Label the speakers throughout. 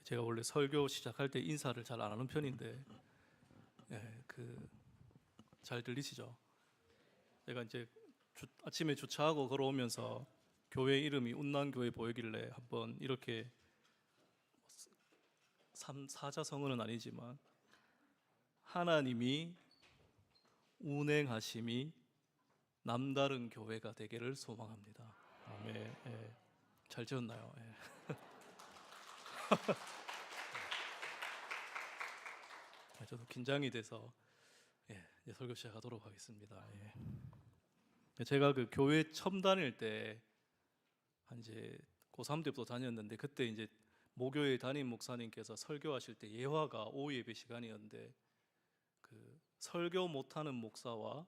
Speaker 1: 제가 원래 설교 시작할 때 인사를 잘 안 하는 편인데, 잘 들리시죠? 제가 이제 아침에 주차하고 걸어오면서 교회 이름이 운난교회 보이길래 한번 이렇게 사자성어는 아니지만 하나님이 운행하심이 남다른 교회가 되기를 소망합니다. 아멘. 예. 잘 지었나요? 예. 저도 긴장이 돼서 이제 설교 시작하도록 하겠습니다. 제가 그 교회 처음 다닐 때 한 이제 고3 때부터 다녔는데, 그때 이제 모교회 담임 목사님께서 설교하실 때 예화가 오후 예배 시간이었는데, 그 설교 못하는 목사와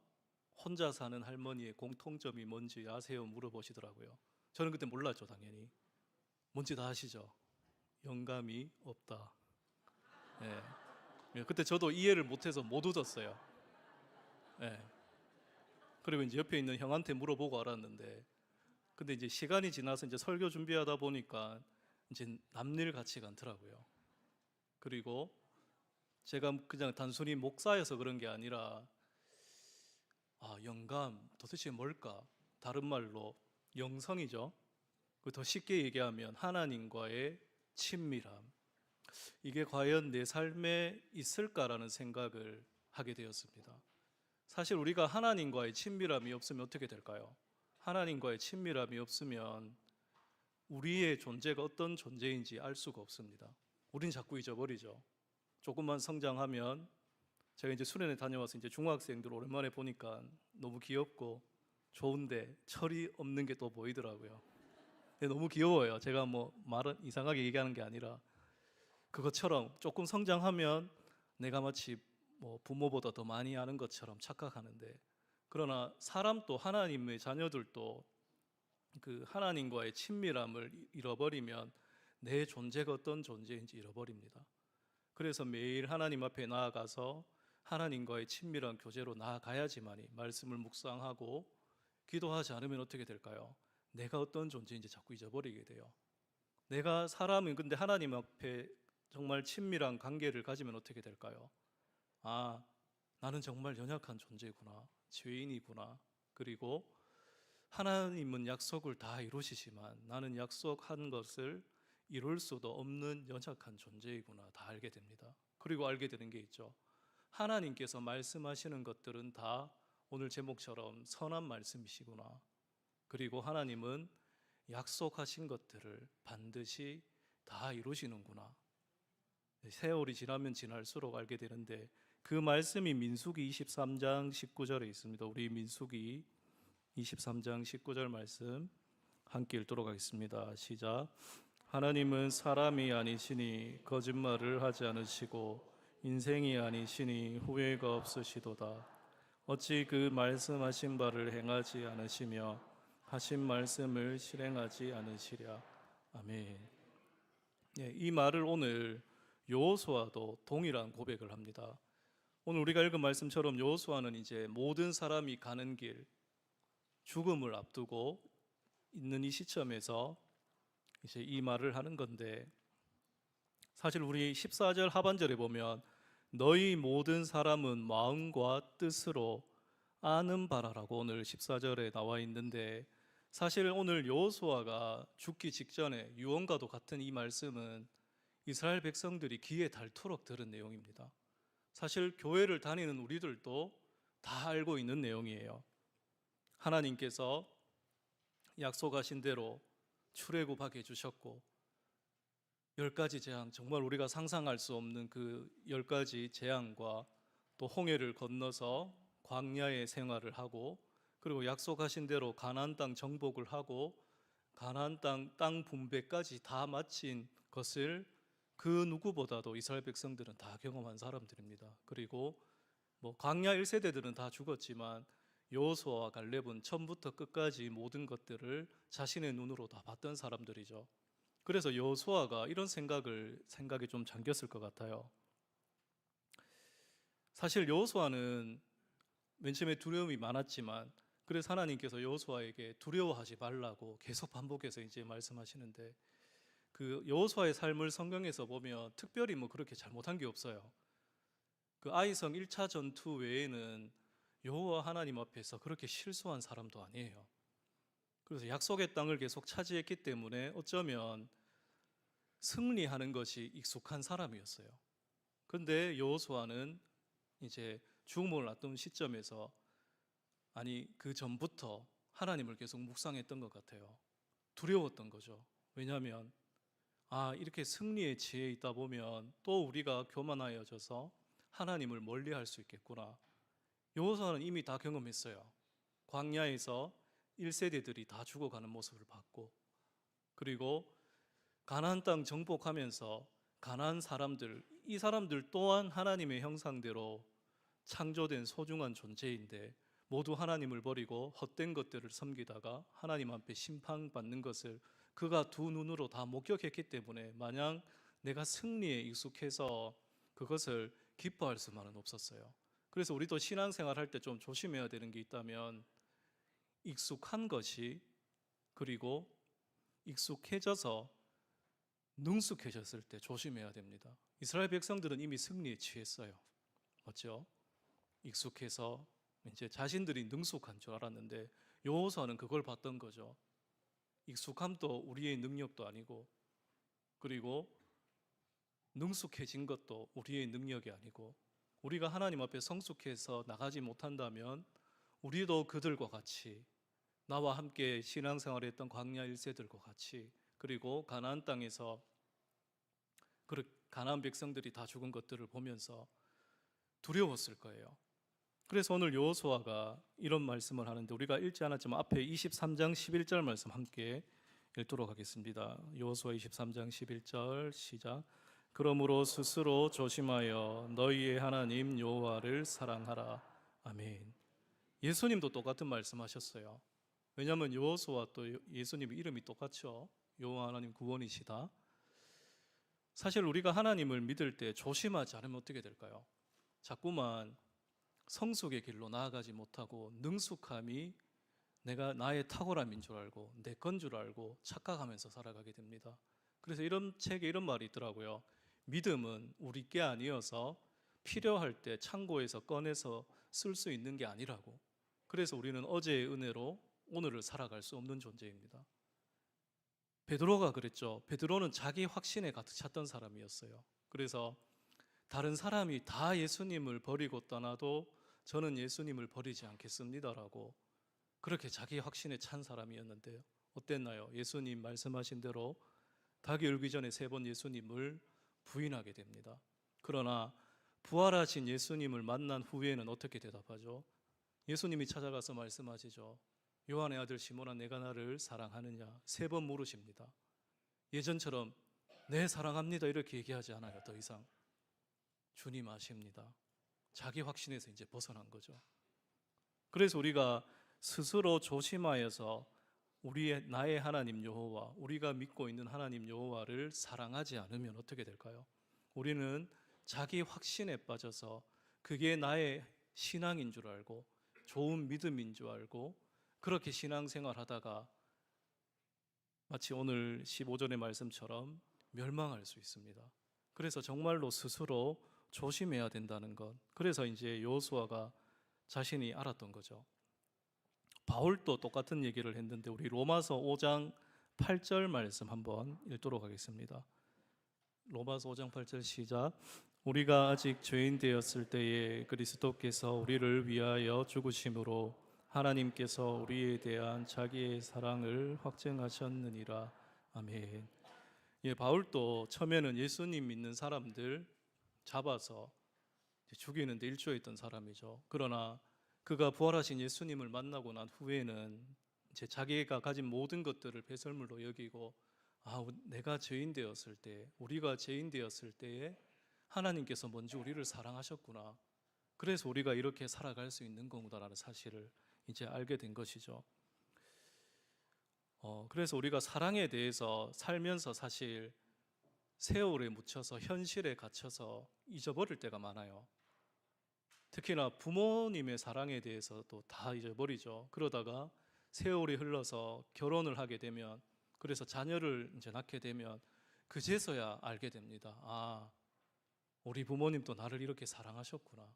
Speaker 1: 혼자 사는 할머니의 공통점이 뭔지 아세요? 물어보시더라고요. 저는 그때 몰랐죠, 당연히. 뭔지 다 아시죠? 영감이 없다. 그때 저도 이해를 못해서 못 웃었어요. 그리고 이제 옆에 있는 형한테 물어보고 알았는데, 근데 이제 시간이 지나서 이제 설교 준비하다 보니까 이제 남일 같지가 않더라고요. 그리고 제가 그냥 단순히 목사여서 그런 게 아니라, 영감 도대체 뭘까? 다른 말로 영성이죠. 더 쉽게 얘기하면 하나님과의 친밀함. 이게 과연 내 삶에 있을까라는 생각을 하게 되었습니다. 사실 우리가 하나님과의 친밀함이 없으면 어떻게 될까요? 하나님과의 친밀함이 없으면 우리의 존재가 어떤 존재인지 알 수가 없습니다. 우린 자꾸 잊어버리죠. 조금만 성장하면, 제가 이제 수련회 다녀와서 이제 중학생들 오랜만에 보니까 너무 귀엽고 좋은데 철이 없는 게 또 보이더라고요. 너무 귀여워요. 제가 뭐 말은 이상하게 얘기하는 게 아니라, 그것처럼 조금 성장하면 내가 마치 뭐 부모보다 더 많이 아는 것처럼 착각하는데, 그러나 사람도, 하나님의 자녀들도 그 하나님과의 친밀함을 잃어버리면 내 존재가 어떤 존재인지 잃어버립니다. 그래서 매일 하나님 앞에 나아가서 하나님과의 친밀한 교제로 나아가야지만이, 말씀을 묵상하고 기도하지 않으면 어떻게 될까요? 내가 어떤 존재인지 자꾸 잊어버리게 돼요. 내가 사람은 근데 하나님 앞에 정말 친밀한 관계를 가지면 어떻게 될까요? 나는 정말 연약한 존재구나, 죄인이구나. 그리고 하나님은 약속을 다 이루시지만 나는 약속한 것을 이룰 수도 없는 연약한 존재이구나, 다 알게 됩니다. 그리고 알게 되는 게 있죠. 하나님께서 말씀하시는 것들은 다 오늘 제목처럼 선한 말씀이시구나. 그리고 하나님은 약속하신 것들을 반드시 다 이루시는구나. 세월이 지나면 지날수록 알게 되는데, 그 말씀이 민수기 23장 19절에 있습니다. 우리 민수기 23장 19절 말씀 함께 읽도록 하겠습니다. 시작. 하나님은 사람이 아니시니 거짓말을 하지 않으시고 인생이 아니시니 후회가 없으시도다. 어찌 그 말씀하신 바를 행하지 않으시며 하신 말씀을 실행하지 않으시랴. 아멘. 이 말을 오늘 여호수아도 동일한 고백을 합니다. 오늘 우리가 읽은 말씀처럼 여호수아는 이제 모든 사람이 가는 길, 죽음을 앞두고 있는 이 시점에서 이제 이 말을 하는 건데, 사실 우리 14절 하반절에 보면 너희 모든 사람은 마음과 뜻으로 아는 바라라고 오늘 14절에 나와 있는데, 사실 오늘 여호수아가 죽기 직전에 유언과도 같은 이 말씀은 이스라엘 백성들이 귀에 닳도록 들은 내용입니다. 사실 교회를 다니는 우리들도 다 알고 있는 내용이에요. 하나님께서 약속하신 대로 출애굽하게 해주셨고, 10가지 재앙, 정말 우리가 상상할 수 없는 그 10가지 재앙과 또 홍해를 건너서 광야의 생활을 하고, 그리고 약속하신 대로 가나안 땅 정복을 하고 가나안 땅 분배까지 다 마친 것을 그 누구보다도 이스라엘 백성들은 다 경험한 사람들입니다. 그리고 뭐 광야 1세대들은 다 죽었지만 여호수아와 갈렙은 처음부터 끝까지 모든 것들을 자신의 눈으로 다 봤던 사람들이죠. 그래서 여호수아가 이런 생각에 좀 잠겼을 것 같아요. 사실 여호수아는 맨 처음에 두려움이 많았지만, 그래서 하나님께서 여호수아에게 두려워하지 말라고 계속 반복해서 이제 말씀하시는데, 그 여호수아의 삶을 성경에서 보면 특별히 뭐 그렇게 잘못한 게 없어요. 그 아이성 1차 전투 외에는 여호와 하나님 앞에서 그렇게 실수한 사람도 아니에요. 그래서 약속의 땅을 계속 차지했기 때문에 어쩌면 승리하는 것이 익숙한 사람이었어요. 근데 여호수아는 이제 죽음을 앞둔 시점에서, 아니 그 전부터 하나님을 계속 묵상했던 것 같아요. 두려웠던 거죠. 왜냐하면 이렇게 승리의 지혜에 있다 보면 또 우리가 교만하여져서 하나님을 멀리할 수 있겠구나. 여호수아는 이미 다 경험했어요. 광야에서 1세대들이 다 죽어가는 모습을 봤고, 그리고 가나안 땅 정복하면서 가나안 사람들, 이 사람들 또한 하나님의 형상대로 창조된 소중한 존재인데 모두 하나님을 버리고 헛된 것들을 섬기다가 하나님 앞에 심판받는 것을 그가 두 눈으로 다 목격했기 때문에 마냥 내가 승리에 익숙해서 그것을 기뻐할 수만은 없었어요. 그래서 우리도 신앙생활 할 때 좀 조심해야 되는 게 있다면, 익숙한 것이, 그리고 익숙해져서 능숙해졌을 때 조심해야 됩니다. 이스라엘 백성들은 이미 승리에 취했어요. 맞죠? 익숙해서 이제 자신들이 능숙한 줄 알았는데 여호수아는 그걸 봤던 거죠. 익숙함도 우리의 능력도 아니고, 그리고 능숙해진 것도 우리의 능력이 아니고, 우리가 하나님 앞에 성숙해서 나가지 못한다면 우리도 그들과 같이, 나와 함께 신앙생활을 했던 광야 1세들과 같이, 그리고 가나안 땅에서 가나안 백성들이 다 죽은 것들을 보면서 두려웠을 거예요. 그래서 오늘 여호수아가 이런 말씀을 하는데, 우리가 읽지 않았지만 앞에 23장 11절 말씀 함께 읽도록 하겠습니다. 여호수아 23장 11절 시작. 그러므로 스스로 조심하여 너희의 하나님 여호와를 사랑하라. 아멘. 예수님도 똑같은 말씀하셨어요. 왜냐하면 여호수아 또 예수님 이름이 똑같죠. 여호와 하나님 구원이시다. 사실 우리가 하나님을 믿을 때 조심하지 않으면 어떻게 될까요? 자꾸만 성숙의 길로 나아가지 못하고 능숙함이 나의 탁월함인 줄 알고 내 건 줄 알고 착각하면서 살아가게 됩니다. 그래서 이런 책에 이런 말이 있더라고요. 믿음은 우리 게 아니어서 필요할 때 창고에서 꺼내서 쓸 수 있는 게 아니라고. 그래서 우리는 어제의 은혜로 오늘을 살아갈 수 없는 존재입니다. 베드로가 그랬죠. 베드로는 자기 확신에 가득 찼던 사람이었어요. 그래서 다른 사람이 다 예수님을 버리고 떠나도 저는 예수님을 버리지 않겠습니다라고 그렇게 자기 확신에 찬 사람이었는데요. 어땠나요? 예수님 말씀하신 대로 닭이 울기 전에 3번 예수님을 부인하게 됩니다. 그러나 부활하신 예수님을 만난 후에는 어떻게 대답하죠? 예수님이 찾아가서 말씀하시죠. 요한의 아들 시몬아, 내가 나를 사랑하느냐? 3번 물으십니다. 예전처럼 네 사랑합니다 이렇게 얘기하지 않아요. 더 이상 주님 아십니다. 자기 확신에서 이제 벗어난 거죠. 그래서 우리가 스스로 조심하여서 나의 하나님 여호와, 우리가 믿고 있는 하나님 여호와를 사랑하지 않으면 어떻게 될까요? 우리는 자기 확신에 빠져서 그게 나의 신앙인 줄 알고 좋은 믿음인 줄 알고 그렇게 신앙생활 하다가 마치 오늘 15절의 말씀처럼 멸망할 수 있습니다. 그래서 정말로 스스로 조심해야 된다는 것. 그래서 이제 여호수아가 자신이 알았던 거죠. 바울도 똑같은 얘기를 했는데 우리 로마서 5장 8절 말씀 한번 읽도록 하겠습니다. 로마서 5장 8절 시작. 우리가 아직 죄인 되었을 때에 그리스도께서 우리를 위하여 죽으심으로 하나님께서 우리에 대한 자기의 사랑을 확증하셨느니라. 아멘. 예, 바울도 처음에는 예수님 믿는 사람들 잡아서 죽이는데 일조했던 사람이죠. 그러나 그가 부활하신 예수님을 만나고 난 후에는 이제 자기가 가진 모든 것들을 배설물로 여기고 내가 죄인 되었을 때, 우리가 죄인 되었을 때에 하나님께서 먼저 우리를 사랑하셨구나. 그래서 우리가 이렇게 살아갈 수 있는 거구나라는 사실을 이제 알게 된 것이죠. 그래서 우리가 사랑에 대해서 살면서 사실 세월에 묻혀서 현실에 갇혀서 잊어버릴 때가 많아요. 특히나 부모님의 사랑에 대해서도 다 잊어버리죠. 그러다가 세월이 흘러서 결혼을 하게 되면, 그래서 자녀를 이제 낳게 되면 그제서야 알게 됩니다. 아, 우리 부모님도 나를 이렇게 사랑하셨구나.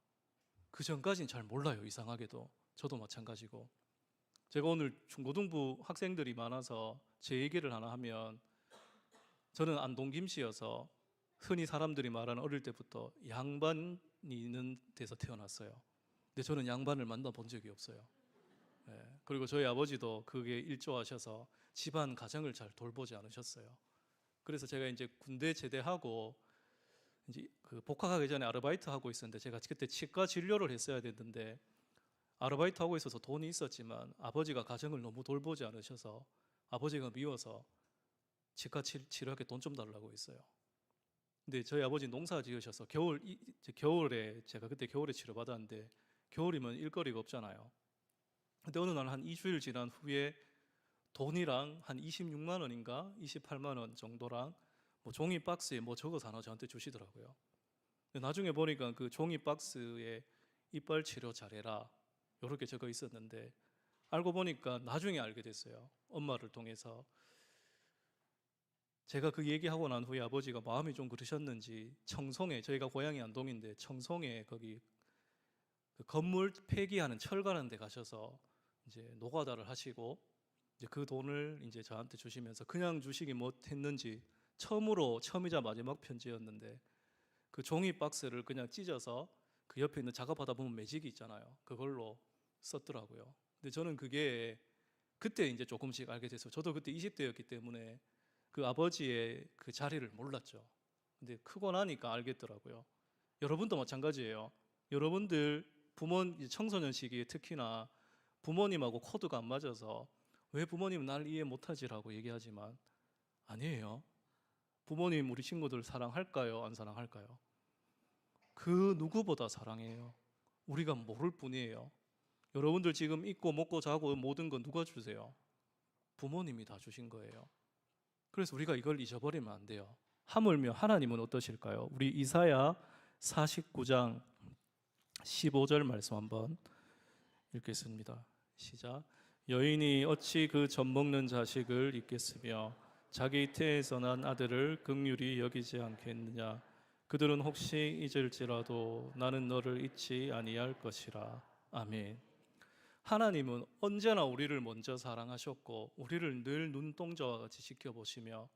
Speaker 1: 그 전까지는 잘 몰라요. 이상하게도. 저도 마찬가지고. 제가 오늘 중고등부 학생들이 많아서 제 얘기를 하나 하면, 저는 안동 김씨여서 흔히 사람들이 말하는 어릴 때부터 양반이 있는 데서 태어났어요. 근데 저는 양반을 만나본 적이 없어요. 예, 그리고 저희 아버지도 그게 일조하셔서 집안 가정을 잘 돌보지 않으셨어요. 그래서 제가 이제 군대 제대하고 이제 그 복학하기 전에 아르바이트 하고 있었는데, 제가 그때 치과 진료를 했어야 됐는데 아르바이트 하고 있어서 돈이 있었지만 아버지가 가정을 너무 돌보지 않으셔서 아버지가 미워서 치과 치료하게 돈 좀 달라고 했어요. 근데 저희 아버지 농사 지으셔서 겨울에 제가 그때 겨울에 치료받았는데, 겨울이면 일거리가 없잖아요. 근데 어느 날 한 2주일 지난 후에 돈이랑 한 26만 원인가 28만 원 정도랑 뭐 종이 박스에 뭐 적어서 하나 저한테 주시더라고요. 근데 나중에 보니까 그 종이 박스에 이빨 치료 잘해라 이렇게 적어 있었는데, 알고 보니까 나중에 알게 됐어요. 엄마를 통해서. 제가 그 얘기하고 난 후에 아버지가 마음이 좀 그러셨는지 청송에, 저희가 고향이 안동인데 청송에 거기 그 건물 폐기하는 철가는 데 가셔서 이제 노가다를 하시고, 이제 그 돈을 이제 저한테 주시면서 그냥 주시기 못했는지 처음이자 마지막 편지였는데, 그 종이 박스를 그냥 찢어서 그 옆에 있는 작업하다 보면 매직이 있잖아요. 그걸로 썼더라고요. 근데 저는 그게 그때 이제 조금씩 알게 돼서, 저도 그때 20대였기 때문에 그 아버지의 그 자리를 몰랐죠. 근데 크고 나니까 알겠더라고요. 여러분도 마찬가지예요. 여러분들 청소년 시기에 특히나 부모님하고 코드가 안 맞아서 왜 부모님은 날 이해 못하지라고 얘기하지만, 아니에요. 부모님 우리 친구들 사랑할까요? 안 사랑할까요? 그 누구보다 사랑해요. 우리가 모를 뿐이에요. 여러분들 지금 입고 먹고 자고 모든 건 누가 주세요? 부모님이 다 주신 거예요. 그래서 우리가 이걸 잊어버리면 안 돼요. 하물며 하나님은 어떠실까요? 우리 이사야 49장 15절 말씀 한번 읽겠습니다. 시작. 여인이 어찌 그 젖먹는 자식을 잊겠으며 자기 태에서 난 아들을 긍휼히 여기지 않겠느냐. 그들은 혹시 잊을지라도 나는 너를 잊지 아니할 것이라. 아멘. 하나님은 언제나 우리를 먼저 사랑하셨고 우리를 늘 눈동자와 같이 지켜보시며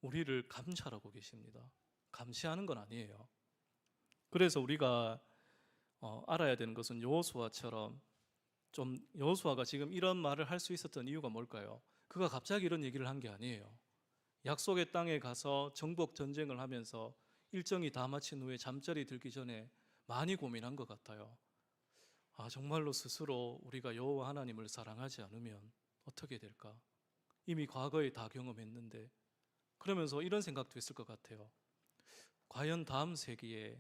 Speaker 1: 우리를 감찰하고 계십니다. 감시하는 건 아니에요. 그래서 우리가 알아야 되는 것은 여호수아처럼, 여호수아가 지금 이런 말을 할 수 있었던 이유가 뭘까요? 그가 갑자기 이런 얘기를 한 게 아니에요. 약속의 땅에 가서 정복 전쟁을 하면서 일정이 다 마친 후에 잠자리 들기 전에 많이 고민한 것 같아요. 아, 정말로 스스로 우리가 여호와 하나님을 사랑하지 않으면 어떻게 될까? 이미 과거에 다 경험했는데. 그러면서 이런 생각도 했을 것 같아요. 과연 다음 세기에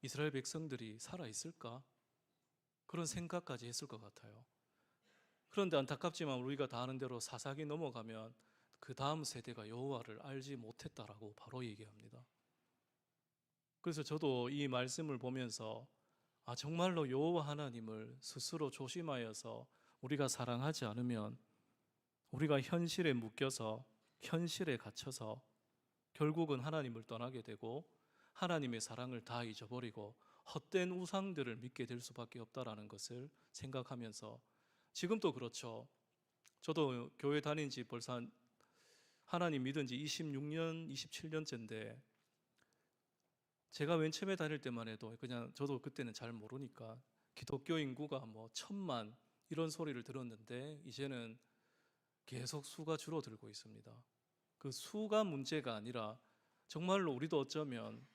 Speaker 1: 이스라엘 백성들이 살아 있을까? 그런 생각까지 했을 것 같아요. 그런데 안타깝지만 우리가 다 아는 대로 사사기 넘어가면 그 다음 세대가 여호와를 알지 못했다라고 바로 얘기합니다. 그래서 저도 이 말씀을 보면서 정말로 여호와 하나님을 스스로 조심하여서 우리가 사랑하지 않으면 우리가 현실에 묶여서 현실에 갇혀서 결국은 하나님을 떠나게 되고 하나님의 사랑을 다 잊어버리고 헛된 우상들을 믿게 될 수밖에 없다라는 것을 생각하면서, 지금도 그렇죠. 저도 교회 다닌 지 벌써 하나님 믿은 지 26년, 27년째인데 제가 맨 처음에 다닐 때만 해도 그냥 저도 그때는 잘 모르니까 기독교 인구가 뭐 1,000만 이런 소리를 들었는데 이제는 계속 수가 줄어들고 있습니다. 그 수가 문제가 아니라 정말로 우리도 어쩌면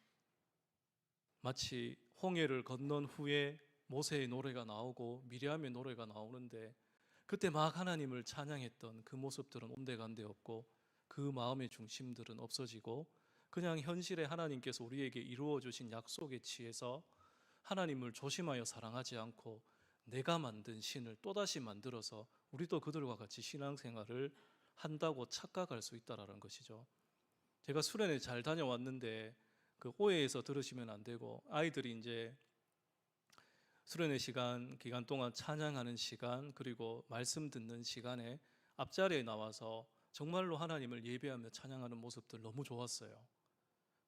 Speaker 1: 마치 홍해를 건넌 후에 모세의 노래가 나오고 미리암의 노래가 나오는데 그때 막 하나님을 찬양했던 그 모습들은 온데간데 없고 그 마음의 중심들은 없어지고 그냥 현실에 하나님께서 우리에게 이루어 주신 약속에 취해서 하나님을 조심하여 사랑하지 않고 내가 만든 신을 또다시 만들어서 우리도 그들과 같이 신앙생활을 한다고 착각할 수 있다라는 것이죠. 제가 수련회 잘 다녀왔는데 그 오해에서 들으시면 안 되고, 아이들이 이제 수련회 기간 동안 찬양하는 시간 그리고 말씀 듣는 시간에 앞자리에 나와서 정말로 하나님을 예배하며 찬양하는 모습들 너무 좋았어요.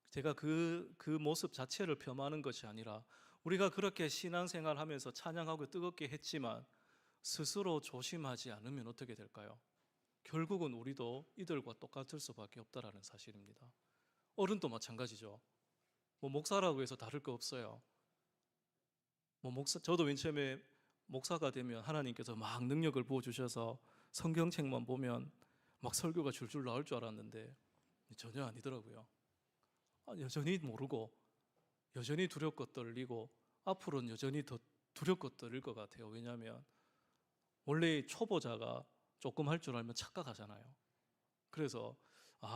Speaker 1: 제가 그 모습 자체를 폄하하는 것이 아니라 우리가 그렇게 신앙생활하면서 찬양하고 뜨겁게 했지만 스스로 조심하지 않으면 어떻게 될까요? 결국은 우리도 이들과 똑같을 수밖에 없다라는 사실입니다. 어른도 마찬가지죠. 뭐 목사라고 해서 다를 거 없어요. 저도 맨 처음에 목사가 되면 하나님께서 막 능력을 부어주셔서 성경책만 보면 막 설교가 줄줄 나올 줄 알았는데 전혀 아니더라고요. 여전히 모르고 여전히 두렵고 떨리고 앞으로는 여전히 더 두렵고 떨릴 것 같아요. 왜냐하면 원래 초보자가 조금 할 줄 알면 착각하잖아요. 그래서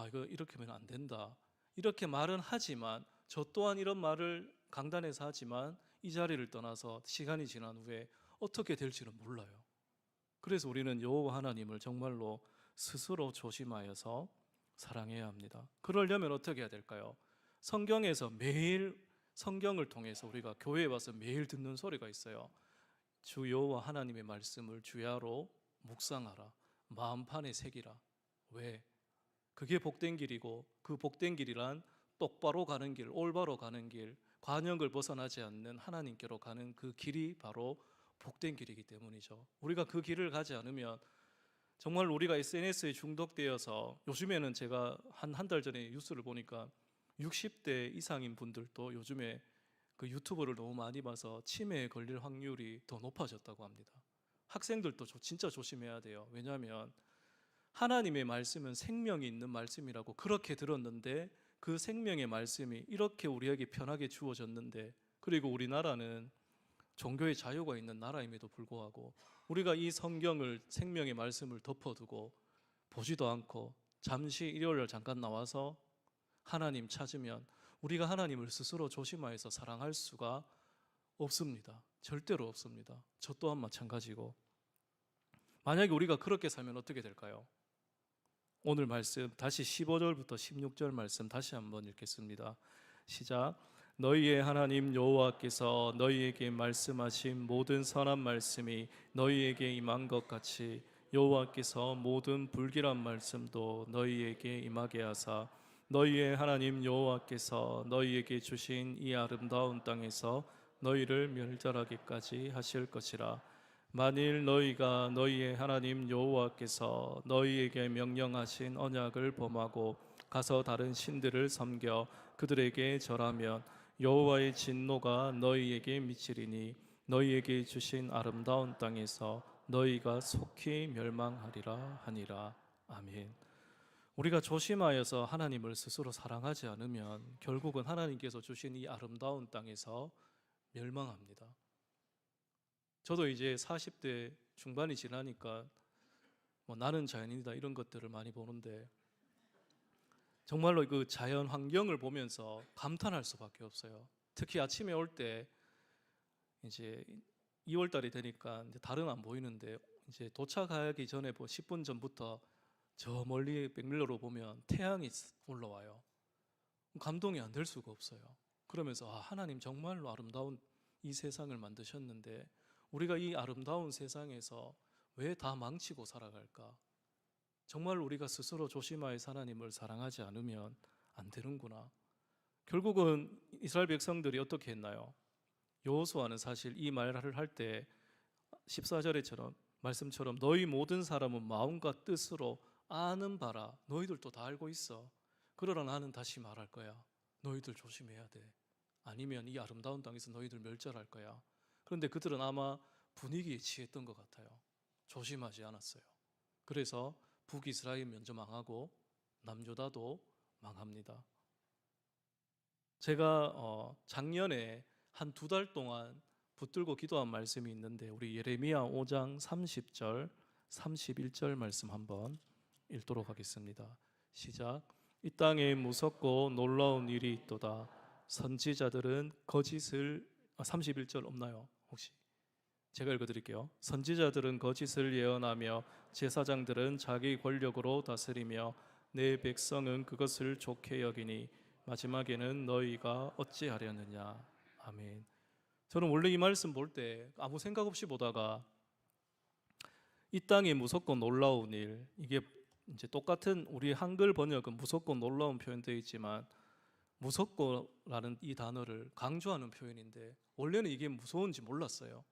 Speaker 1: 이거 이렇게 하면 안 된다 이렇게 말은 하지만 저 또한 이런 말을 강단에서 하지만 이 자리를 떠나서 시간이 지난 후에 어떻게 될지는 몰라요. 그래서 우리는 여호와 하나님을 정말로 스스로 조심하여서 사랑해야 합니다. 그러려면 어떻게 해야 될까요? 성경에서 매일 성경을 통해서 우리가 교회에 와서 매일 듣는 소리가 있어요. 주 여호와 하나님의 말씀을 주야로 묵상하라. 마음판에 새기라. 왜? 그게 복된 길이고 그 복된 길이란 똑바로 가는 길, 올바로 가는 길, 관역을 벗어나지 않는 하나님께로 가는 그 길이 바로 복된 길이기 때문이죠. 우리가 그 길을 가지 않으면 정말 우리가 SNS에 중독되어서 요즘에는 제가 한 달 전에 뉴스를 보니까 60대 이상인 분들도 요즘에 그 유튜브를 너무 많이 봐서 치매에 걸릴 확률이 더 높아졌다고 합니다. 학생들도 진짜 조심해야 돼요. 왜냐하면 하나님의 말씀은 생명이 있는 말씀이라고 그렇게 들었는데 그 생명의 말씀이 이렇게 우리에게 편하게 주어졌는데 그리고 우리나라는 종교의 자유가 있는 나라임에도 불구하고 우리가 이 성경을 생명의 말씀을 덮어두고 보지도 않고 잠시 일요일날 잠깐 나와서 하나님 찾으면 우리가 하나님을 스스로 조심하여서 사랑할 수가 없습니다. 절대로 없습니다. 저 또한 마찬가지고 만약에 우리가 그렇게 살면 어떻게 될까요? 오늘 말씀 다시 15절부터 16절 말씀 다시 한번 읽겠습니다. 시작. 너희의 하나님 여호와께서 너희에게 말씀하신 모든 선한 말씀이 너희에게 임한 것 같이 여호와께서 모든 불길한 말씀도 너희에게 임하게 하사 너희의 하나님 여호와께서 너희에게 주신 이 아름다운 땅에서 너희를 멸절하기까지 하실 것이라. 만일 너희가 너희의 하나님 여호와께서 너희에게 명령하신 언약을 범하고 가서 다른 신들을 섬겨 그들에게 절하면 여호와의 진노가 너희에게 미치리니 너희에게 주신 아름다운 땅에서 너희가 속히 멸망하리라 하니라. 아멘. 우리가 조심하여서 하나님을 스스로 사랑하지 않으면 결국은 하나님께서 주신 이 아름다운 땅에서 멸망합니다. 저도 이제 40대 중반이 지나니까 나는 자연인이다 이런 것들을 많이 보는데 정말로 그 자연 환경을 보면서 감탄할 수밖에 없어요. 특히 아침에 올 때 이제 2월 달이 되니까 이제 달은 안 보이는데 이제 도착하기 전에 10분 전부터 저 멀리 백밀러로 보면 태양이 올라와요. 감동이 안 될 수가 없어요. 그러면서 하나님 정말로 아름다운 이 세상을 만드셨는데 우리가 이 아름다운 세상에서 왜 다 망치고 살아갈까? 정말 우리가 스스로 조심하여 하나님을 사랑하지 않으면 안 되는구나. 결국은 이스라엘 백성들이 어떻게 했나요? 여호수아는 사실 이 말을 할 때 14절에처럼 말씀처럼 너희 모든 사람은 마음과 뜻으로 아는 바라. 너희들도 다 알고 있어. 그러나 나는 다시 말할 거야. 너희들 조심해야 돼. 아니면 이 아름다운 땅에서 너희들 멸절할 거야. 그런데 그들은 아마 분위기에 취했던 것 같아요. 조심하지 않았어요. 그래서 북이스라엘 먼저 망하고 남유다도 망합니다. 제가 작년에 한 2달 동안 붙들고 기도한 말씀이 있는데 우리 예레미야 5장 30절 31절 말씀 한번 읽도록 하겠습니다. 시작. 이 땅에 무섭고 놀라운 일이 있도다. 선지자들은 거짓을 31절 없나요? 혹시? 제가 읽어드릴게요. 선지자들은 거짓을 예언하며 제사장들은 자기 권력으로 다스리며 내 백성은 그것을 좋게 여기니 마지막에는 너희가 어찌하려느냐. 아멘. 저는 원래 이 말씀 볼 때 아무 생각 없이 보다가 이 땅에 무섭고 놀라운 일, 이게 이제 똑같은 우리 한글 번역은 무섭고 놀라운 표현되어 있지만 무섭고라는 이 단어를 강조하는 표현인데 원래는 이게 무서운지 몰랐어요.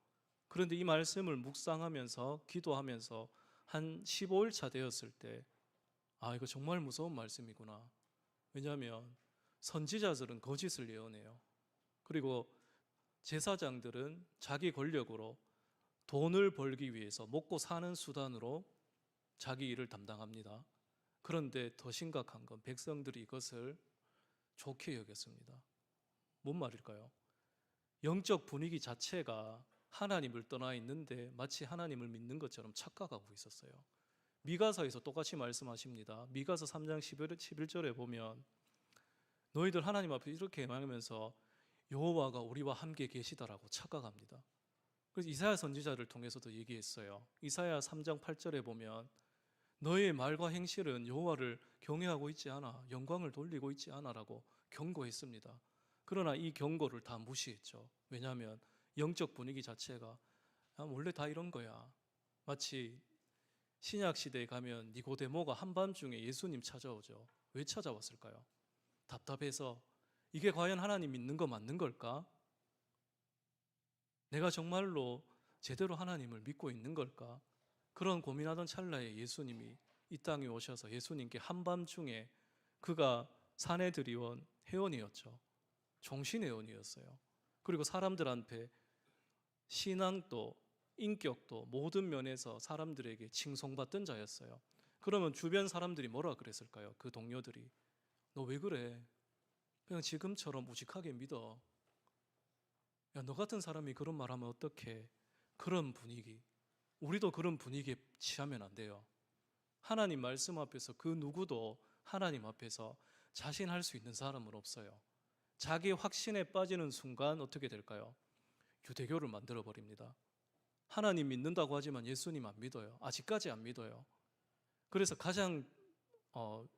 Speaker 1: 그런데 이 말씀을 묵상하면서 기도하면서 한 15일 차 되었을 때 이거 정말 무서운 말씀이구나. 왜냐하면 선지자들은 거짓을 예언해요. 그리고 제사장들은 자기 권력으로 돈을 벌기 위해서 먹고 사는 수단으로 자기 일을 담당합니다. 그런데 더 심각한 건 백성들이 이것을 좋게 여겼습니다. 뭔 말일까요? 영적 분위기 자체가 하나님을 떠나 있는데 마치 하나님을 믿는 것처럼 착각하고 있었어요. 미가서에서 똑같이 말씀하십니다. 미가서 3장 11절에 보면 너희들 하나님 앞에 이렇게 말하면서 여호와가 우리와 함께 계시다라고 착각합니다. 그래서 이사야 선지자를 통해서도 얘기했어요. 이사야 3장 8절에 보면 너의 말과 행실은 여호와를 경외하고 있지 않아, 영광을 돌리고 있지 않아라고 경고했습니다. 그러나 이 경고를 다 무시했죠. 왜냐하면 영적 분위기 자체가 원래 다 이런 거야. 마치 신약 시대에 가면 니고데모가 한밤중에 예수님 찾아오죠. 왜 찾아왔을까요? 답답해서 이게 과연 하나님 믿는 거 맞는 걸까? 내가 정말로 제대로 하나님을 믿고 있는 걸까? 그런 고민하던 찰나에 예수님이 이 땅에 오셔서 예수님께 한밤중에 그가 사내들이온 회원이었죠. 종신회원이었어요. 그리고 사람들한테 신앙도 인격도 모든 면에서 사람들에게 칭송받던 자였어요. 그러면 주변 사람들이 뭐라 그랬을까요? 그 동료들이 너 왜 그래? 그냥 지금처럼 무식하게 믿어. 야, 너 같은 사람이 그런 말하면 어떡해? 그런 분위기. 우리도 그런 분위기에 취하면 안 돼요. 하나님 말씀 앞에서 그 누구도 하나님 앞에서 자신할 수 있는 사람은 없어요. 자기 확신에 빠지는 순간 어떻게 될까요? 유대교를 만들어 버립니다. 하나님 믿는다고 하지만 예수님 안 믿어요. 아직까지 안 믿어요. 그래서 가장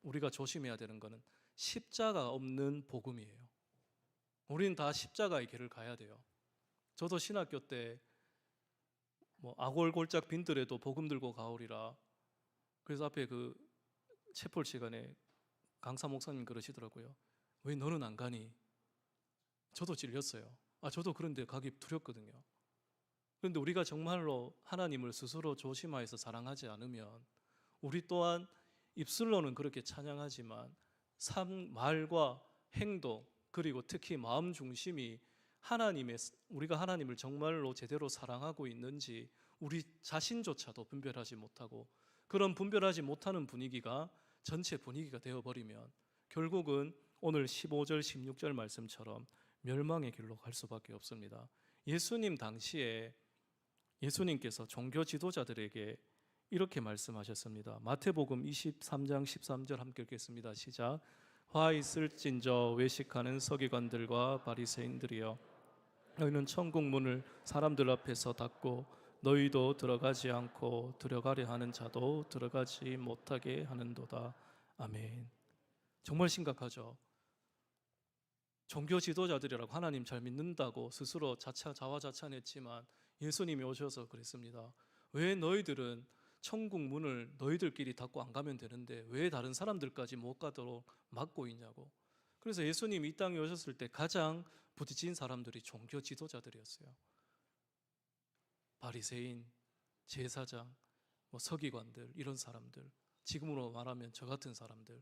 Speaker 1: 우리가 조심해야 되는 것은 십자가 없는 복음이에요. 우리는 다 십자가의 길을 가야 돼요. 저도 신학교 때 아골골짝 빈들에도 복음 들고 가오리라. 그래서 앞에 그 채플 시간에 강사 목사님 그러시더라고요. 왜 너는 안 가니? 저도 찔렸어요. 저도 그런데 가기 두렵거든요. 그런데 우리가 정말로 하나님을 스스로 조심하여서 사랑하지 않으면 우리 또한 입술로는 그렇게 찬양하지만 삶, 말과 행동 그리고 특히 마음 중심이 우리가 하나님을 정말로 제대로 사랑하고 있는지 우리 자신조차도 분별하지 못하고 그런 분별하지 못하는 분위기가 전체 분위기가 되어버리면 결국은 오늘 15절 16절 말씀처럼 멸망의 길로 갈 수밖에 없습니다. 예수님 당시에 예수님께서 종교 지도자들에게 이렇게 말씀하셨습니다. 마태복음 23장 13절 함께 읽겠습니다. 시작. 화 있을진저 외식하는 서기관들과 바리새인들이여 너희는 천국 문을 사람들 앞에서 닫고 너희도 들어가지 않고 들어가려 하는 자도 들어가지 못하게 하는도다. 아멘. 정말 심각하죠. 종교 지도자들이라고 하나님 잘 믿는다고 스스로 자화자찬했지만 예수님이 오셔서 그랬습니다. 왜 너희들은 천국 문을 너희들끼리 닫고 안 가면 되는데 왜 다른 사람들까지 못 가도록 막고 있냐고. 그래서 예수님이 이 땅에 오셨을 때 가장 부딪힌 사람들이 종교 지도자들이었어요. 바리새인, 제사장, 서기관들 이런 사람들, 지금으로 말하면 저 같은 사람들.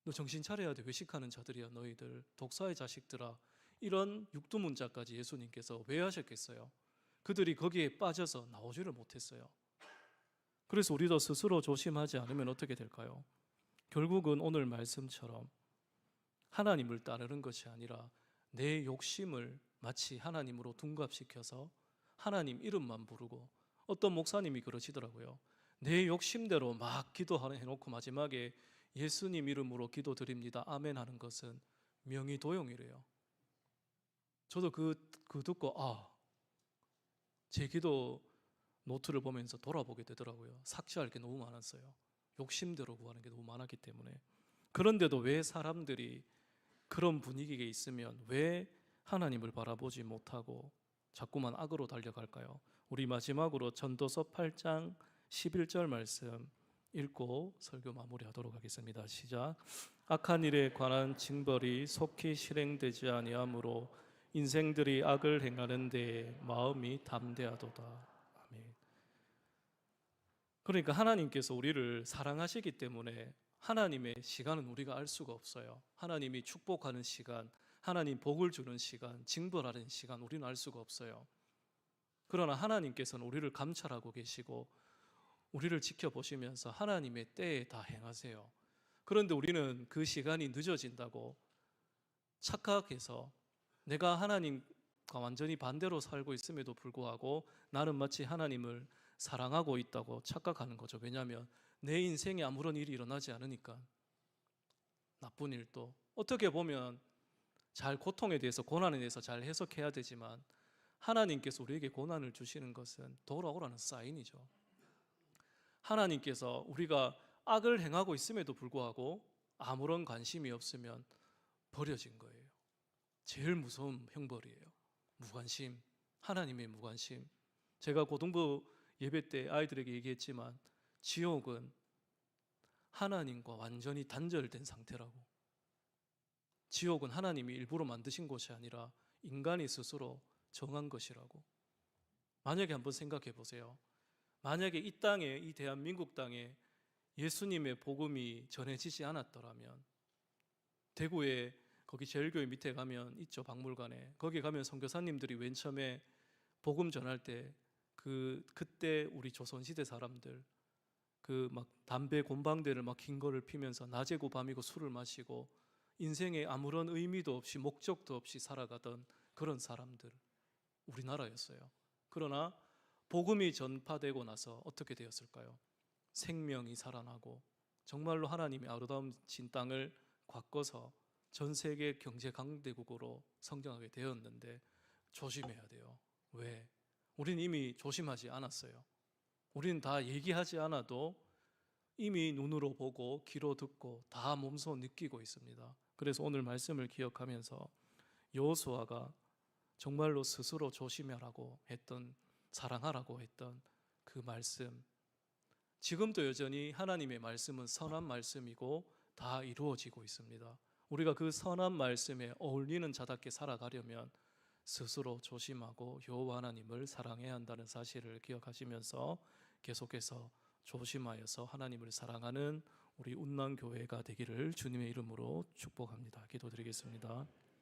Speaker 1: 너 정신 차려야 돼. 외식하는 자들이야 너희들. 독사의 자식들아. 이런 육두문자까지 예수님께서 왜 하셨겠어요? 그들이 거기에 빠져서 나오지를 못했어요. 그래서 우리도 스스로 조심하지 않으면 어떻게 될까요? 결국은 오늘 말씀처럼 하나님을 따르는 것이 아니라 내 욕심을 마치 하나님으로 둔갑시켜서 하나님 이름만 부르고 어떤 목사님이 그러시더라고요. 내 욕심대로 막 기도해놓고 마지막에 예수님 이름으로 기도드립니다. 아멘 하는 것은 명의도용이래요. 저도 그 듣고 제 기도 노트를 보면서 돌아보게 되더라고요. 삭제할 게 너무 많았어요. 욕심대로 구하는 게 너무 많았기 때문에. 그런데도 왜 사람들이 그런 분위기에 있으면 왜 하나님을 바라보지 못하고 자꾸만 악으로 달려갈까요? 우리 마지막으로 전도서 8장 11절 말씀 읽고 설교 마무리하도록 하겠습니다. 시작. 악한 일에 관한 징벌이 속히 실행되지 아니하므로 인생들이 악을 행하는 데에 마음이 담대하도다. 아멘. 그러니까 하나님께서 우리를 사랑하시기 때문에 하나님의 시간은 우리가 알 수가 없어요. 하나님이 축복하는 시간, 하나님 복을 주는 시간, 징벌하는 시간 우리는 알 수가 없어요. 그러나 하나님께서는 우리를 감찰하고 계시고 우리를 지켜보시면서 하나님의 때에 다 행하세요. 그런데 우리는 그 시간이 늦어진다고 착각해서 내가 하나님과 완전히 반대로 살고 있음에도 불구하고 나는 마치 하나님을 사랑하고 있다고 착각하는 거죠. 왜냐하면 내 인생에 아무런 일이 일어나지 않으니까. 나쁜 일도 어떻게 보면 잘 고통에 대해서 고난에 대해서 잘 해석해야 되지만 하나님께서 우리에게 고난을 주시는 것은 돌아오라는 사인이죠. 하나님께서 우리가 악을 행하고 있음에도 불구하고 아무런 관심이 없으면 버려진 거예요. 제일 무서운 형벌이에요. 무관심, 하나님의 무관심. 제가 고등부 예배 때 아이들에게 얘기했지만 지옥은 하나님과 완전히 단절된 상태라고. 지옥은 하나님이 일부러 만드신 곳이 아니라 인간이 스스로 정한 것이라고. 만약에 한번 생각해 보세요. 만약에 이 땅에, 이 대한민국 땅에 예수님의 복음이 전해지지 않았더라면, 대구에 거기 제일교회 밑에 가면 있죠, 박물관에. 거기 가면 선교사님들이 맨 처음에 복음 전할 때 그때 우리 조선시대 사람들 그 막 담배 곰방대를 막 긴 거를 피면서 낮이고 밤이고 술을 마시고 인생에 아무런 의미도 없이 목적도 없이 살아가던 그런 사람들, 우리나라였어요. 그러나 복음이 전파되고 나서 어떻게 되었을까요? 생명이 살아나고 정말로 하나님의 아름다운 땅을 바꿔서 전 세계 경제 강대국으로 성장하게 되었는데 조심해야 돼요. 왜? 우리는 이미 조심하지 않았어요. 우리는 다 얘기하지 않아도 이미 눈으로 보고 귀로 듣고 다 몸소 느끼고 있습니다. 그래서 오늘 말씀을 기억하면서 여호수아가 정말로 스스로 조심하라고 했던, 사랑하라고 했던 그 말씀, 지금도 여전히 하나님의 말씀은 선한 말씀이고 다 이루어지고 있습니다. 우리가 그 선한 말씀에 어울리는 자답게 살아가려면 스스로 조심하고 여호와 하나님을 사랑해야 한다는 사실을 기억하시면서 계속해서 조심하여서 하나님을 사랑하는 우리 운남교회가 되기를 주님의 이름으로 축복합니다. 기도드리겠습니다.